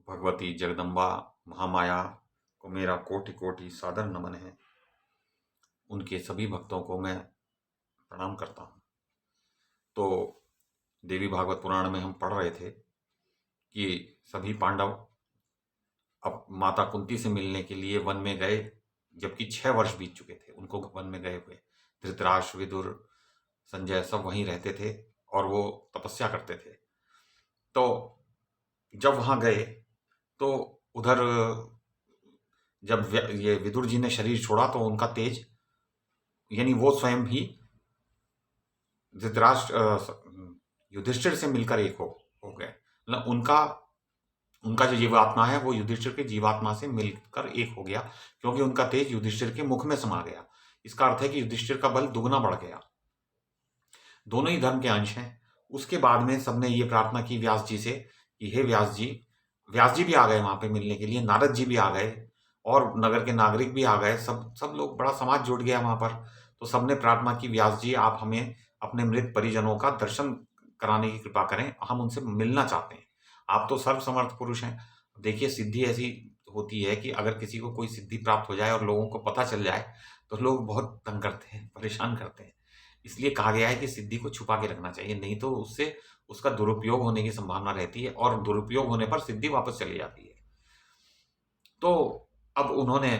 भगवती जगदम्बा महामाया को मेरा कोटि कोटि सादर नमन है। उनके सभी भक्तों को मैं प्रणाम करता हूँ। तो देवी भागवत पुराण में हम पढ़ रहे थे कि सभी पांडव अब माता कुंती से मिलने के लिए वन में गए, जबकि 6 वर्ष बीत चुके थे उनको वन में गए हुए। धृतराष्ट्र, विदुर, संजय सब वहीं रहते थे और वो तपस्या करते थे। तो जब वहां गए तो उधर जब ये विदुर जी ने शरीर छोड़ा तो उनका तेज, यानी वो स्वयं भी धृतराष्ट्र युधिष्ठिर से मिलकर एक हो गए। मतलब उनका जो जीवात्मा है वो युधिष्ठिर के जीवात्मा से मिलकर एक हो गया, क्योंकि उनका तेज युधिष्ठिर के मुख में समा गया। इसका अर्थ है कि युधिष्ठिर का बल दुगना बढ़ गया। दोनों ही धर्म के अंश हैं। उसके बाद में सबने ये प्रार्थना की व्यास जी से कि हे व्यास जी भी आ गए वहां पे मिलने के लिए, नारद जी भी आ गए और नगर के नागरिक भी आ गए, सब लोग, बड़ा समाज जुट गया वहां पर। तो सबने प्रार्थना की, व्यास जी आप हमें अपने मृत परिजनों का दर्शन कराने की कृपा करें, हम उनसे मिलना चाहते हैं। आप तो सर्वसमर्थ पुरुष हैं। देखिए, सिद्धि ऐसी होती है कि अगर किसी को कोई सिद्धि प्राप्त हो जाए और लोगों को पता चल जाए तो लोग बहुत तंग करते हैं, परेशान करते हैं। इसलिए कहा गया है कि सिद्धि को छुपा के रखना चाहिए, नहीं तो उससे उसका दुरुपयोग होने की संभावना रहती है और दुरुपयोग होने पर सिद्धि वापस चली जाती है। तो अब उन्होंने,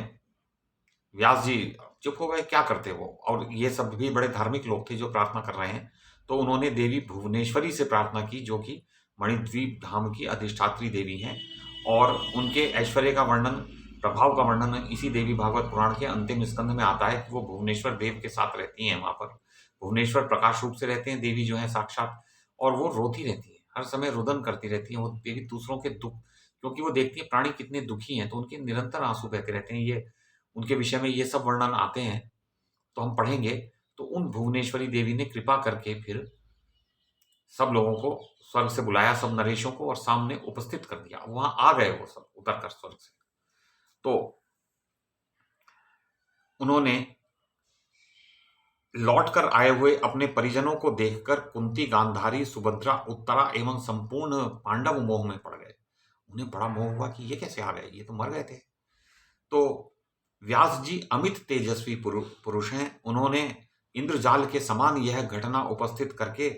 व्यास जी चुप हो गए, क्या करते वो, और ये सब भी बड़े धार्मिक लोग थे जो प्रार्थना कर रहे हैं। तो उन्होंने देवी भुवनेश्वरी से प्रार्थना की, जो कि मणिद्वीप धाम की अधिष्ठात्री देवी हैं, और उनके ऐश्वर्य का वर्णन, प्रभाव का वर्णन इसी देवी भागवत पुराण के अंतिम स्कंध में आता है कि वो भुवनेश्वर देव के साथ रहती हैं वहां पर। भुवनेश्वर प्रकाश रूप से रहते हैं, देवी जो है साक्षात, और वो रोती रहती है, हर समय रुदन करती रहती है वो देवी, दूसरों के दुख, क्योंकि वो देखती है प्राणी कितने दुखी हैं, तो उनके निरंतर आंसू बहते रहते हैं। ये उनके विषय में ये सब वर्णन आते हैं, तो हम पढ़ेंगे। तो उन भुवनेश्वरी देवी ने कृपा करके फिर सब लोगों को स्वर्ग से बुलाया, सब नरेशों को, और सामने उपस्थित कर दिया। वहां आ गए वो सब उतर कर स्वर्ग से। तो उन्होंने लौटकर आए हुए अपने परिजनों को देखकर कुंती, गांधारी, सुभद्रा, उत्तरा एवं संपूर्ण पांडव मोह में पड़ गए। उन्हें बड़ा मोह हुआ कि ये कैसे आ गए, ये तो मर गए थे। तो व्यास जी अमित तेजस्वी पुरुष हैं। उन्होंने इंद्रजाल के समान यह घटना उपस्थित करके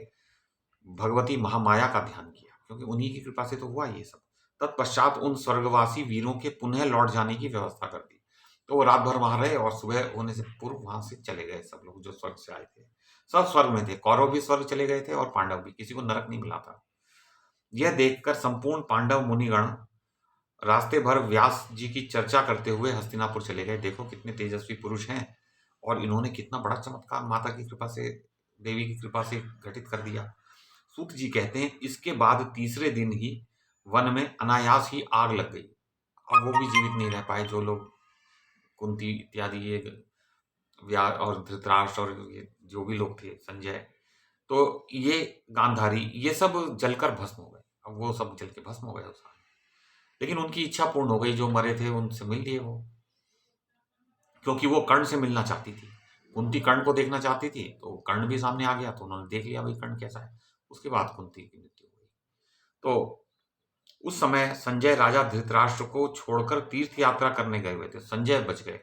भगवती महामाया का ध्यान किया, क्योंकि उन्हीं की कृपा से तो हुआ ये सब। तत्पश्चात उन स्वर्गवासी वीरों के पुनः लौट जाने की व्यवस्था कर दी। तो वो रात भर वहां रहे और सुबह होने से पूर्व वहां से चले गए सब लोग जो स्वर्ग से आए थे। सब स्वर्ग में थे, कौरव भी स्वर्ग चले गए थे और पांडव भी, किसी को नरक नहीं मिला था। यह देखकर संपूर्ण पांडव मुनिगण रास्ते भर व्यास जी की चर्चा करते हुए हस्तिनापुर चले गए। देखो कितने तेजस्वी पुरुष हैं, और इन्होंने कितना बड़ा चमत्कार माता की कृपा से, देवी की कृपा से घटित कर दिया। सूत जी कहते हैं, इसके बाद तीसरे दिन ही वन में अनायास ही आग लग गई। अब वो भी जीवित नहीं रह पाए, जो लोग कुंती इत्यादि, ये व्या और धृतराष्ट्र और ये जो भी लोग थे, संजय, तो ये गांधारी, ये सब जलकर भस्म हो गए। अब वो सब जल के भस्म हो गए उस आग में। लेकिन उनकी इच्छा पूर्ण हो गई, जो मरे थे उनसे मिल लिए वो, क्योंकि वो कर्ण से मिलना चाहती थी। कुंती कर्ण को देखना चाहती थी, तो कर्ण भी सामने आ गया, तो उन्होंने देख लिया भाई कर्ण कैसा है। उसके बाद कुंती की मृत्यु हुई। तो उस समय संजय राजा धृतराष्ट्र को छोड़कर तीर्थ यात्रा करने गए हुए थे, संजय बच गए।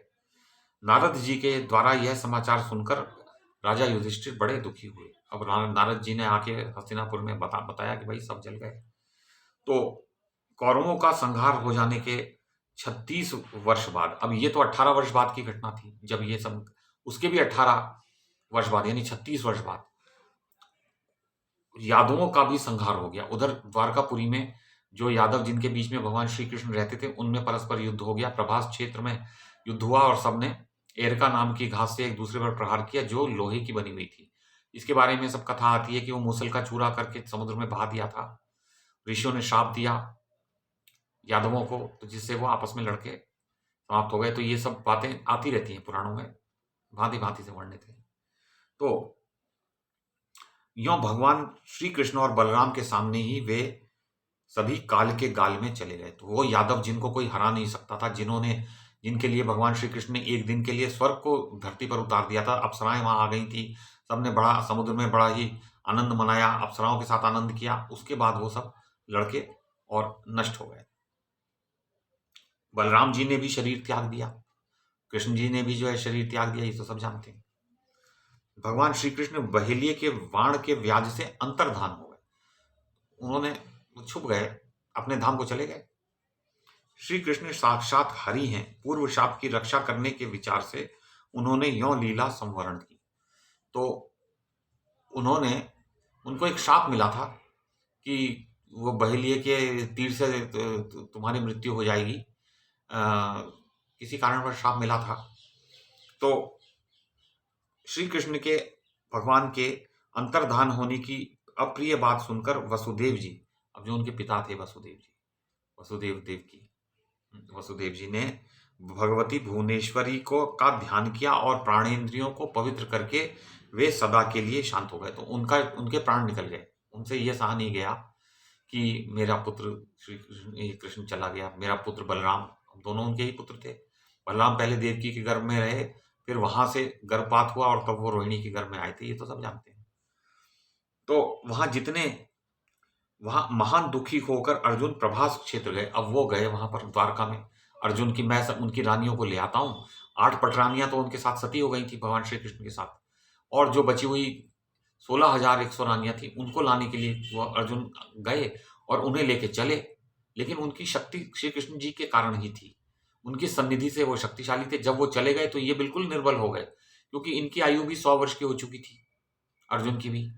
नारद जी के द्वारा यह समाचार सुनकर राजा युधिष्ठिर बड़े दुखी हुए। अब नारद जी ने आके हस्तिनापुर में बताया कि भाई सब जल गए। तो कौरवों का संहार हो जाने के 36 वर्ष बाद, अब ये तो 18 वर्ष बाद की घटना थी जब ये सब, उसके भी 18 वर्ष बाद यानी 36 वर्ष बाद यादवों का भी संहार हो गया। उधर द्वारकापुरी में जो यादव जिनके बीच में भगवान श्री कृष्ण रहते थे, उनमें परस्पर युद्ध हो गया। प्रभास क्षेत्र में युद्ध हुआ और सबने एरका नाम की घास से एक दूसरे पर प्रहार किया, जो लोहे की बनी हुई थी। इसके बारे में सब कथा आती है कि वो मूसल का चूरा करके समुद्र में बहा दिया था। ऋषियों ने श्राप दिया यादवों को, तो जिससे वो आपस में लड़के समाप्त हो गए। तो ये सब बातें आती रहती हैं पुराणों में, भांति भांति से वर्णित है। तो यों भगवान श्री कृष्ण और बलराम के सामने ही वे सभी काल के गाल में चले गए। तो वो यादव जिनको कोई हरा नहीं सकता था, जिनके लिए भगवान श्री कृष्ण ने एक दिन के लिए स्वर्ग को धरती पर उतार दिया था, अप्सराएं वहां आ गई थी, सबने बड़ा समुद्र में बड़ा ही आनंद मनाया, अप्सराओं के साथ आनंद किया। उसके बाद वो सब लड़के और नष्ट हो गए। बलराम जी ने भी शरीर त्याग दिया, कृष्ण जी ने भी जो है शरीर त्याग दिया, ये तो सब जानते हैं। भगवान श्री कृष्ण बहेलिये के बाण के व्याज से अंतर्धान हो गए, उन्होंने छुप गए, अपने धाम को चले गए। श्री कृष्ण साक्षात हरि हैं, पूर्व शाप की रक्षा करने के विचार से उन्होंने यों लीला संवरण की। तो उन्होंने उनको एक शाप मिला था कि वो बहेलिये के तीर से तुम्हारी मृत्यु हो जाएगी, किसी कारणवश शाप मिला था। तो श्री कृष्ण के भगवान के अंतर्धान होने की अप्रिय बात सुनकर वसुदेव जी, अब जो उनके पिता थे वसुदेव जी, वसुदेव देवकी, वसुदेव जी ने भगवती भुवनेश्वरी को का ध्यान किया और प्राणेंद्रियों को पवित्र करके वे सदा के लिए शांत हो गए। तो उनके प्राण निकल गए, उनसे यह सहा नहीं गया कि मेरा पुत्र श्री कृष्ण चला गया, मेरा पुत्र बलराम, दोनों उनके ही पुत्र थे। बलराम पहले देवकी के गर्भ में रहे, फिर वहां से गर्भपात हुआ और तब वो रोहिणी के गर्भ में आए थे, ये तो सब जानते हैं। तो वहां महान दुखी होकर अर्जुन प्रभास क्षेत्र गए। अब वो गए वहां पर द्वारका में, अर्जुन की मैं सब उनकी रानियों को ले आता हूँ। 8 पटरानियां तो उनके साथ सती हो गई थी भगवान श्री कृष्ण के साथ, और जो बची हुई 16,100 रानियां थी उनको लाने के लिए वो अर्जुन गए और उन्हें लेके चले। लेकिन उनकी शक्ति श्री कृष्ण जी के कारण ही थी, उनकी सन्निधि से वो शक्तिशाली थे। जब वो चले गए तो ये बिल्कुल निर्बल हो गए, क्योंकि इनकी आयु भी 100 वर्ष की हो चुकी थी, अर्जुन की भी।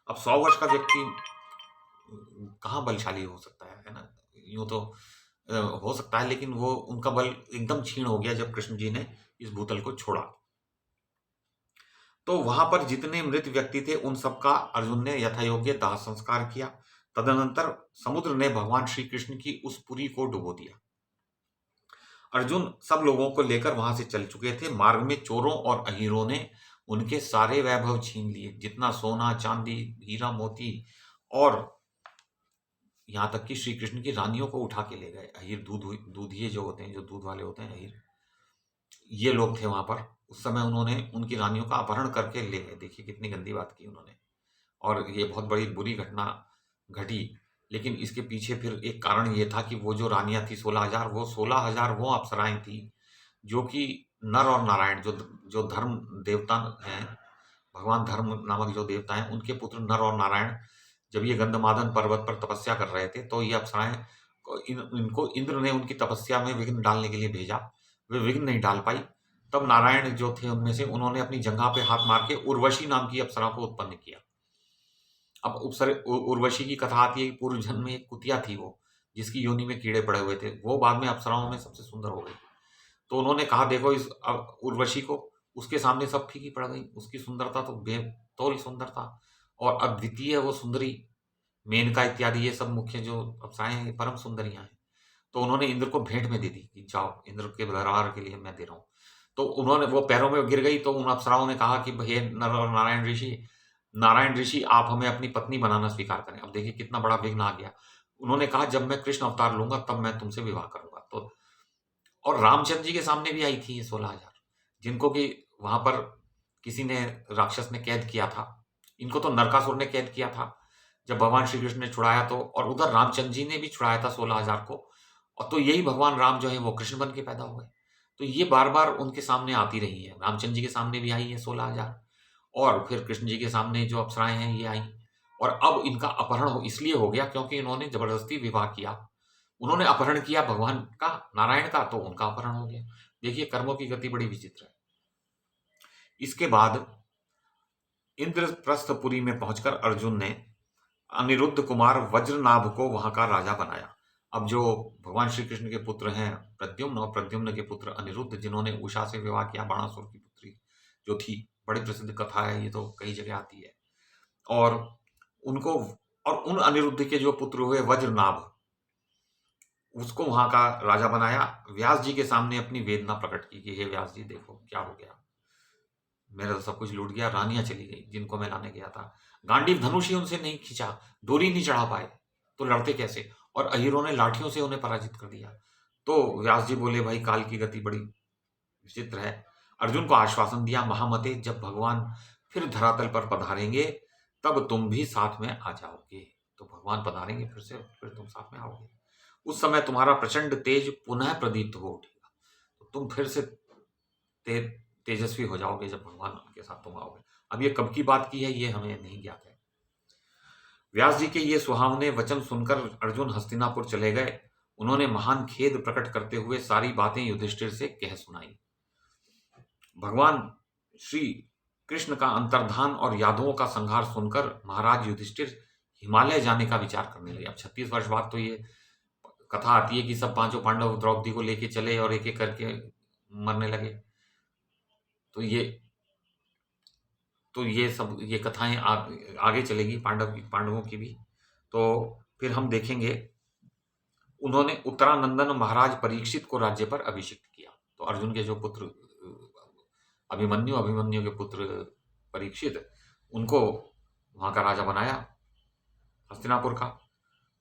अब 100 वर्ष का व्यक्ति कहाँ बलशाली हो सकता है ना? यूं तो हो सकता है, लेकिन वो उनका बल एकदम क्षीण हो गया जब कृष्ण जी ने इस भूतल को छोड़ा। तो वहां पर जितने मृत व्यक्ति थे उन सबका अर्जुन ने यथायोग्य दाह संस्कार किया। तदनंतर समुद्र ने भगवान श्री कृष्ण की उस पुरी को डुबो दिया। अर्जुन सब लोगों को लेकर वहां से चल चुके थे। मार्ग में चोरों और अहीरों ने उनके सारे वैभव छीन लिए, जितना सोना चांदी हीरा मोती, और यहां तक कि श्री कृष्ण की रानियों को उठा के ले गए। अहीर दूधिये जो होते हैं, जो दूध वाले होते हैं अहीर, ये लोग थे वहां पर। उस समय उन्होंने उनकी रानियों का अपहरण करके ले गए। देखिए कितनी गंदी बात की उन्होंने, और ये बहुत बड़ी बुरी घटना घटी। लेकिन इसके पीछे फिर एक कारण ये था कि वो जो रानियां थी 16,000, वो 16,000 वो अप्सराएं थी जो कि नर और नारायण, जो धर्म देवता हैं, भगवान धर्म नामक जो देवता हैं, उनके पुत्र नर और नारायण जब ये गंधमादन पर्वत पर तपस्या कर रहे थे, तो ये अप्सराएं इनको इंद्र ने उनकी तपस्या में विघ्न डालने के लिए भेजा। वे विघ्न नहीं डाल पाई। तब नारायण जो थे उनमें से, उन्होंने अपनी जंघा पे हाथ मार के उर्वशी नाम की अप्सरा को उत्पन्न किया। अब उर्वशी की कथा आती है कि पूर्व जन्म में एक कुतिया थी वो, जिसकी योनि में कीड़े पड़े हुए थे। वो बाद में अप्सराओं में सबसे सुंदर हो गई। तो उन्होंने कहा देखो इस उर्वशी को, उसके सामने सब फीकी पड़ गई। उसकी सुंदरता तो बेतौल सुंदर था, और अद्वितीय वो सुंदरी मेनका इत्यादि ये सब मुख्य जो अप्सराएं हैं, परम सुंदरियां हैं। तो उन्होंने इंद्र को भेंट में दे दी कि जाओ, इंद्र के दरबार के लिए मैं दे रहा हूँ। तो उन्होंने, वो पैरों में गिर गई। तो उन अप्सराओं ने कहा कि हे नर और नारायण ऋषि, आप हमें अपनी पत्नी बनाना स्वीकार करें। अब देखिए कितना बड़ा विघ्न आ गया। उन्होंने कहा जब मैं कृष्ण अवतार लूंगा तब मैं तुमसे विवाह करूंगा। तो और रामचंद्र जी के सामने भी आई थी ये 16,000, जिनको कि वहां पर किसी ने, राक्षस ने कैद किया था। इनको तो नरकासुर ने कैद किया था जब भगवान श्री कृष्ण ने छुड़ाया। तो और उधर रामचंद्र जी ने भी छुड़ाया था 16,000 को। और तो यही भगवान राम जो है वो कृष्ण बन के पैदा हुए। तो ये बार बार उनके सामने आती रही है। रामचंद्र जी के सामने भी आई है 16,000, और फिर कृष्ण जी के सामने जो अप्सराएं हैं ये आई। और अब इनका अपहरण इसलिए हो गया क्योंकि इन्होंने जबरदस्ती विवाह किया। उन्होंने अपहरण किया भगवान का, नारायण का, तो उनका अपहरण हो गया। देखिए कर्मों की गति बड़ी विचित्र है। इसके बाद इंद्रप्रस्थपुरी में पहुंचकर अर्जुन ने अनिरुद्ध कुमार वज्रनाभ को वहां का राजा बनाया। अब जो भगवान श्री कृष्ण के पुत्र हैं प्रद्युम्न, और प्रद्युम्न के पुत्र अनिरुद्ध, जिन्होंने उषा से विवाह किया, बाणासुर की पुत्री जो थी, बड़ी प्रसिद्ध कथा है ये, तो कई जगह आती है। और उनको, और उन अनिरुद्ध के जो पुत्र हुए वज्रनाभ, उसको वहां का राजा बनाया। व्यास जी के सामने अपनी वेदना प्रकट की कि हे व्यास जी देखो क्या हो गया, मेरा तो सब कुछ लूट गया, रानियां चली गई जिनको मैं लाने गया था, गांडीव धनुष ही उनसे नहीं खींचा, डोरी नहीं चढ़ा पाए, तो लड़ते कैसे, और अहीरों ने लाठियों से उन्हें पराजित कर दिया। तो व्यास जी बोले भाई काल की गति बड़ी विचित्र है। अर्जुन को आश्वासन दिया, महामते जब भगवान फिर धरातल पर पधारेंगे तब तुम भी साथ में आ जाओगे। तो भगवान पधारेंगे फिर से, फिर तुम साथ में आओगे। उस समय तुम्हारा प्रचंड तेज पुनः प्रदीप्त हो उठेगा। तो तुम फिर से ते, तेजस्वी हो जाओगे जब भगवान के साथ तुम आओगे। अब ये कब की बात की है ये हमें नहीं ज्ञात है। व्यास जी के ये सुहावने वचन सुनकर अर्जुन हस्तिनापुर चले गए। उन्होंने महान खेद प्रकट करते हुए सारी बातें युधिष्ठिर से कह सुनाई। भगवान श्री कृष्ण का अंतर्धान और यादवों का संहार सुनकर महाराज युधिष्ठिर हिमालय जाने का विचार करने लगे। अब 36 वर्ष बाद तो ये कथा आती है कि सब पांचों पांडव द्रौपदी को लेके चले और एक एक करके मरने लगे। तो ये सब ये कथाएं आगे चलेगी पांडवों की भी। तो फिर हम देखेंगे उन्होंने उत्तरानंदन महाराज परीक्षित को राज्य पर अभिषिक्त किया। तो अर्जुन के जो पुत्र अभिमन्यु के पुत्र परीक्षित, उनको वहां का राजा बनाया हस्तिनापुर का।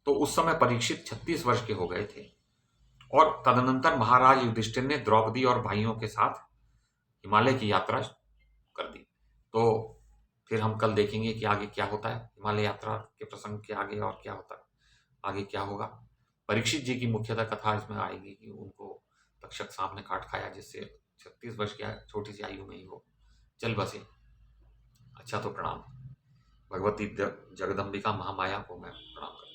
तो उस समय परीक्षित 36 वर्ष के हो गए थे और तदनंतर महाराज युधिष्ठिर ने द्रौपदी और भाइयों के साथ हिमालय की यात्रा कर दी। तो फिर हम कल देखेंगे कि आगे क्या होता है, हिमालय यात्रा के प्रसंग के आगे और क्या होता है, आगे क्या होगा। परीक्षित जी की मुख्यतः कथा इसमें आएगी कि उनको तक्षक सांप ने काट खाया, जिससे 36 वर्ष की छोटी सी आयु में ही वो चल बसे। अच्छा, तो प्रणाम। भगवती जगदम्बिका महामाया को मैं प्रणाम करता हूं।